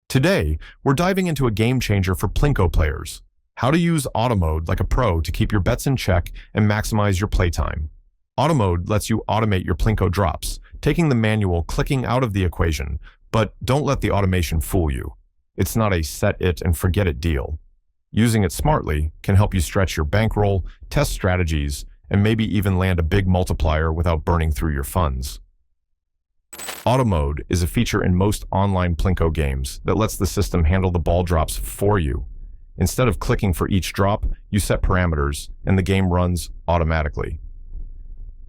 Today, we're diving into a game changer for Plinko players. How to use auto mode like a pro to keep your bets in check and maximize your playtime. Auto mode lets you automate your Plinko drops, taking the manual clicking out of the equation, but don't let the automation fool you. It's not a set it and forget it deal. Using it smartly can help you stretch your bankroll, test strategies, and maybe even land a big multiplier without burning through your funds. Auto mode is a feature in most online Plinko games that lets the system handle the ball drops for you. Instead of clicking for each drop, you set parameters, and the game runs automatically.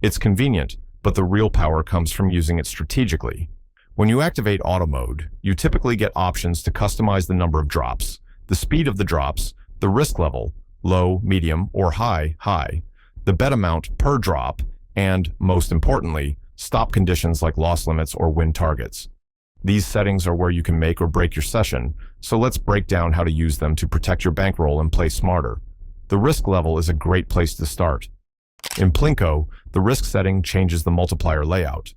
It's convenient, but the real power comes from using it strategically. When you activate auto mode, you typically get options to customize the number of drops, the speed of the drops, the risk level, low, medium, or high, the bet amount per drop, and, most importantly, stop conditions like loss limits or win targets. These settings are where you can make or break your session, so let's break down how to use them to protect your bankroll and play smarter. The risk level is a great place to start. In Plinko, the risk setting changes the multiplier layout.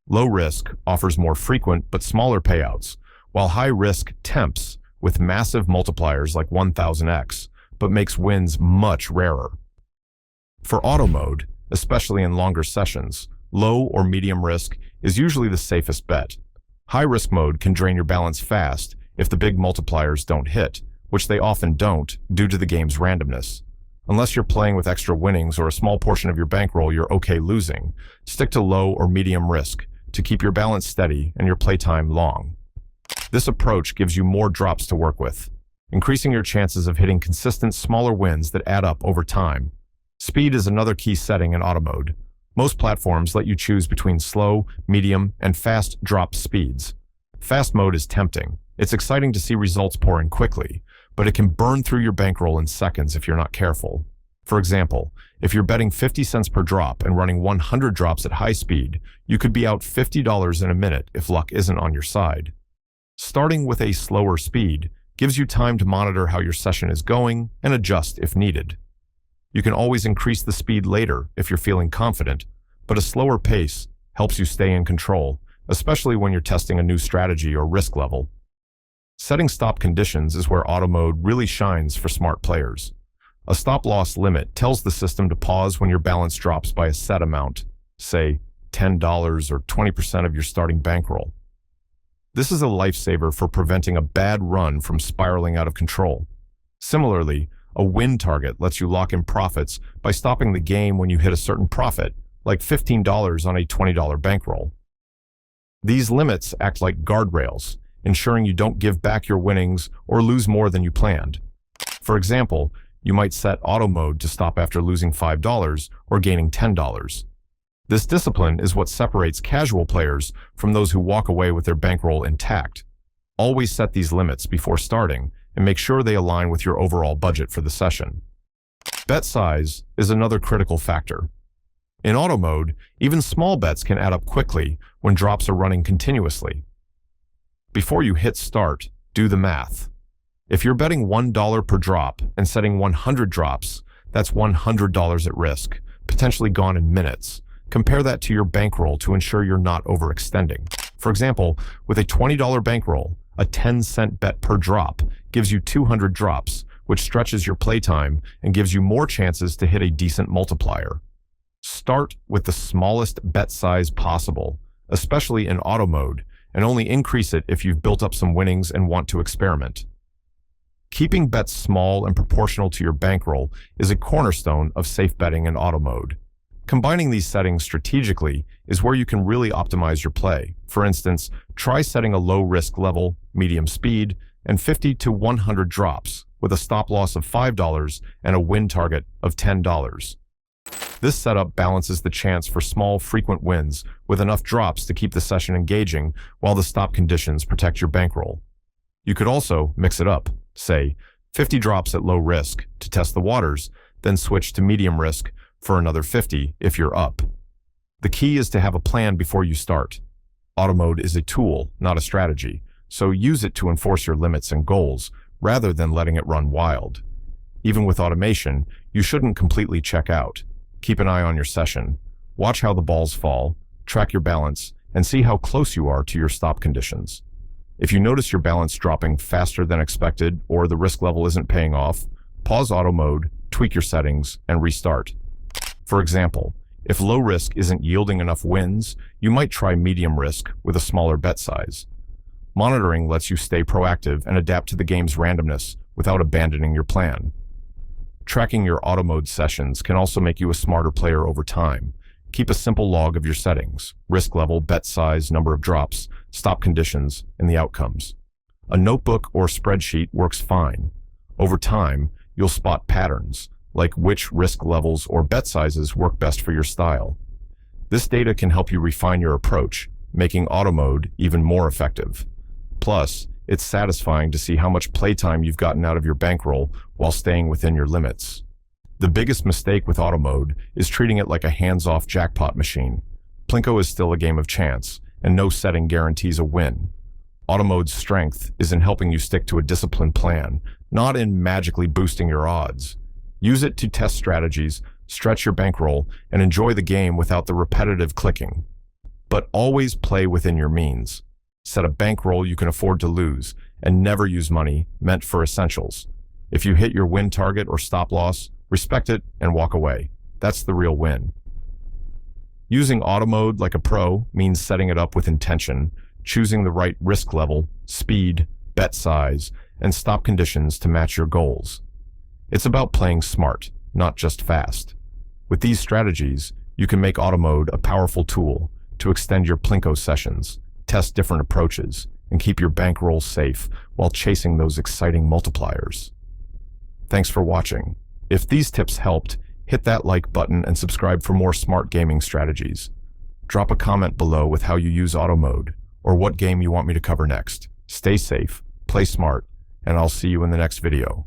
Low risk offers more frequent but smaller payouts, while high risk tempts with massive multipliers like 1000x, but makes wins much rarer. For auto mode, especially in longer sessions, low or medium risk is usually the safest bet. High risk mode can drain your balance fast if the big multipliers don't hit, which they often don't due to the game's randomness. Unless you're playing with extra winnings or a small portion of your bankroll you're okay losing, stick to low or medium risk to keep your balance steady and your playtime long. This approach gives you more drops to work with, increasing your chances of hitting consistent smaller wins that add up over time. Speed is another key setting in auto mode. Most platforms let you choose between slow, medium, and fast drop speeds. Fast mode is tempting. It's exciting to see results pour in quickly, but it can burn through your bankroll in seconds if you're not careful. For example, if you're betting 50 cents per drop and running 100 drops at high speed, you could be out $50 in a minute if luck isn't on your side. Starting with a slower speed gives you time to monitor how your session is going and adjust if needed. You can always increase the speed later if you're feeling confident, but a slower pace helps you stay in control, especially when you're testing a new strategy or risk level. Setting stop conditions is where auto mode really shines for smart players. A stop-loss limit tells the system to pause when your balance drops by a set amount, say $10 or 20% of your starting bankroll. This is a lifesaver for preventing a bad run from spiraling out of control. Similarly, a win target lets you lock in profits by stopping the game when you hit a certain profit, like $15 on a $20 bankroll. These limits act like guardrails, ensuring you don't give back your winnings or lose more than you planned. For example, you might set auto mode to stop after losing $5 or gaining $10. This discipline is what separates casual players from those who walk away with their bankroll intact. Always set these limits before starting and make sure they align with your overall budget for the session. Bet size is another critical factor. In auto mode, even small bets can add up quickly when drops are running continuously. Before you hit start, do the math. If you're betting $1 per drop and setting 100 drops, that's $100 at risk, potentially gone in minutes. Compare that to your bankroll to ensure you're not overextending. For example, with a $20 bankroll, a 10-cent bet per drop gives you 200 drops, which stretches your playtime and gives you more chances to hit a decent multiplier. Start with the smallest bet size possible, especially in auto mode, and only increase it if you've built up some winnings and want to experiment. Keeping bets small and proportional to your bankroll is a cornerstone of safe betting in auto mode. Combining these settings strategically is where you can really optimize your play. For instance, try setting a low risk level, medium speed, and 50 to 100 drops with a stop loss of $5 and a win target of $10. This setup balances the chance for small, frequent wins with enough drops to keep the session engaging while the stop conditions protect your bankroll. You could also mix it up, say 50 drops at low risk to test the waters, then switch to medium risk for another 50 if you're up. The key is to have a plan before you start. Auto mode is a tool, not a strategy, so use it to enforce your limits and goals rather than letting it run wild. Even with automation, you shouldn't completely check out. Keep an eye on your session, watch how the balls fall, track your balance, and see how close you are to your stop conditions. If you notice your balance dropping faster than expected or the risk level isn't paying off, pause auto mode, tweak your settings, and restart. For example, if low risk isn't yielding enough wins, you might try medium risk with a smaller bet size. Monitoring lets you stay proactive and adapt to the game's randomness without abandoning your plan. Tracking your auto mode sessions can also make you a smarter player over time. Keep a simple log of your settings, risk level, bet size, number of drops, stop conditions, and the outcomes. A notebook or spreadsheet works fine. Over time, you'll spot patterns, like which risk levels or bet sizes work best for your style. This data can help you refine your approach, making auto mode even more effective. Plus, it's satisfying to see how much playtime you've gotten out of your bankroll while staying within your limits. The biggest mistake with auto mode is treating it like a hands-off jackpot machine. Plinko is still a game of chance, and no setting guarantees a win. Auto mode's strength is in helping you stick to a disciplined plan, not in magically boosting your odds. Use it to test strategies, stretch your bankroll, and enjoy the game without the repetitive clicking. But always play within your means. Set a bankroll you can afford to lose, and never use money meant for essentials. If you hit your win target or stop loss, respect it and walk away. That's the real win. Using auto mode like a pro means setting it up with intention, choosing the right risk level, speed, bet size, and stop conditions to match your goals. It's about playing smart, not just fast. With these strategies, you can make auto mode a powerful tool to extend your Plinko sessions, test different approaches, and keep your bankroll safe while chasing those exciting multipliers. Thanks for watching. If these tips helped, hit that like button and subscribe for more smart gaming strategies. Drop a comment below with how you use auto mode or what game you want me to cover next. Stay safe, play smart, and I'll see you in the next video.